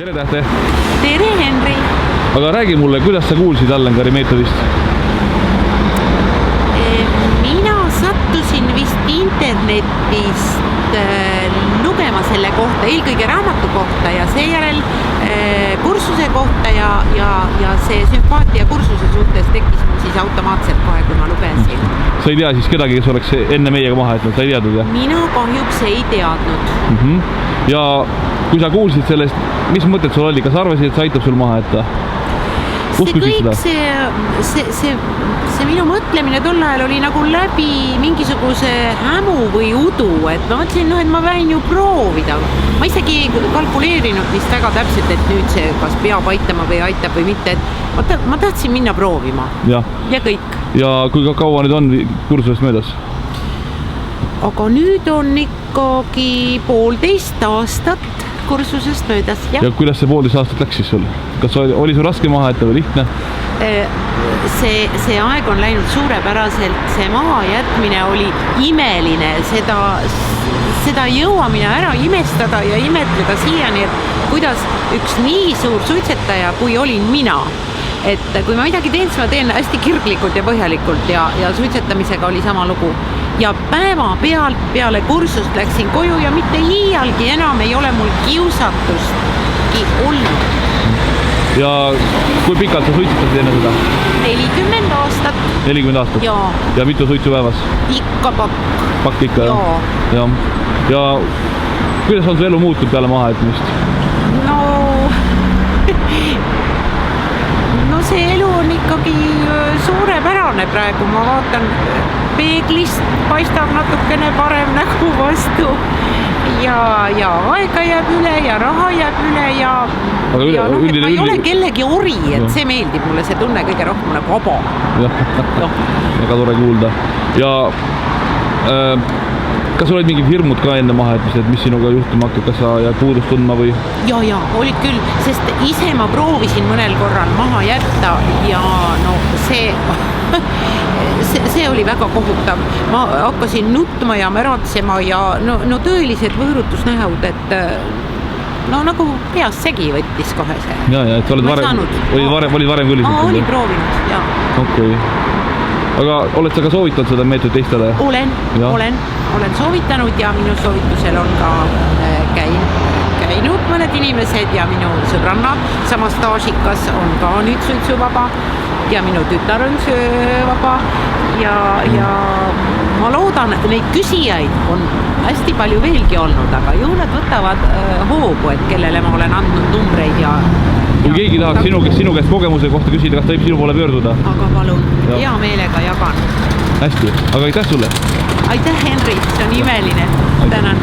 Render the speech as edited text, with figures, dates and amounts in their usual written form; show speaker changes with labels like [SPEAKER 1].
[SPEAKER 1] Tere Tähte!
[SPEAKER 2] Tere Henri!
[SPEAKER 1] Aga räägi mulle, kuidas sa kuulsid Allengari meetodist?
[SPEAKER 2] Mina sattusin vist internetist lugema selle kohta, eelkõige raamatu kohta ja seejärel kursuse kohta ja see sümpaatia kursuse suhtes tekkis mul siis automaatselt kohe, kui ma lugesin.
[SPEAKER 1] Sa ei tea siis kedagi, kes oleks enne meiega maha jätnud, sa ei teadnud, jah?
[SPEAKER 2] Mina kahjuks ei teadnud.
[SPEAKER 1] Ja kui sa kuulsid sellest, mis mõtted sul oli, kas arvasid, et see aitab sul maha jätta?
[SPEAKER 2] See minu mõtlemine tol ajal oli nagu läbi mingisuguse hämu või udu, et ma mõtlesin, et ma võin ju proovida. Ma isegi kalkuleerinud vist väga täpselt, et nüüd see kas peab aitama või aitab või mitte, et ma tahtsin minna proovima ja kõik.
[SPEAKER 1] Ja kui kaua nüüd on kursusest möödas?
[SPEAKER 2] Aga nüüd on ikkagi 1,5 aastat kursusest möödas.
[SPEAKER 1] Ja kuidas see 1,5 aastat läks siis sul? Kas oli sul raske maha jätta või lihtne?
[SPEAKER 2] See aeg on läinud suurepäraselt, see maha jätmine oli imeline, seda ei jõua mina ära imestada ja imetleda siiani, et kuidas üks nii suur suitsetaja, kui olin mina, et kui ma midagi teen, siis ma teen hästi kirglikult ja põhjalikult ja suitsetamisega oli sama lugu. Ja päeva peale kursust läksin koju ja mitte iialgi enam ei ole mul kiusatustki olnud.
[SPEAKER 1] Ja kui pikalt sa suitsetasid enne seda?
[SPEAKER 2] 40 aastat.
[SPEAKER 1] 40 aastat? Ja mitu suitsu päevas? Ikka pakk. Pakk ikka, jah? Ja kuidas on su elu muutunud peale maha jätmist?
[SPEAKER 2] No see elu on ikkagi suurepärane praegu, ma vaatan peeglist, paistab natukene parem nägu vastu ja aega jääb üle ja raha jääb üle ja ma ei ole kellegi ori, et see meeldib mulle, see tunne kõige rohkem nagu vaba.
[SPEAKER 1] Väga tore kuulda. Ja kas olid mingi hirmud ka enne mahajätmist, et mis sinuga juhtuma hakkab, kas sa jääd puudust tundma või? Ja,
[SPEAKER 2] olid küll, sest ise ma proovisin mõnel korral maha jätta ja no see oli väga kohutav. Ma hakkasin nutma ja märatsema ja no tõelised võõrutusnähud, et nagu peas segi võttis kohe see.
[SPEAKER 1] Ja, et sa olid varem küll?
[SPEAKER 2] Olin proovinud, jah.
[SPEAKER 1] Okei. Aga oled sa ka soovitanud seda meetodit teistele?
[SPEAKER 2] Olen soovitanud ja minu soovitusel on ka käinud mõned inimesed ja minu sõbranna, sama staažikas, on ka nüüd suitsuvaba ja minu tütar on söövaba ja ma loodan, et neid küsijaid on hästi palju veelgi olnud, aga ju nad võtavad hoogu, et kellele ma olen andnud numbreid ja
[SPEAKER 1] kui keegi tahaks sinu käest kogemuse kohta küsida, kas ta võib sinu poole pöörduda?
[SPEAKER 2] Aga palun, hea meelega jagan.
[SPEAKER 1] Hästi, aga aitäh sulle!
[SPEAKER 2] Aitäh, Henri, see on imeline. Tänan!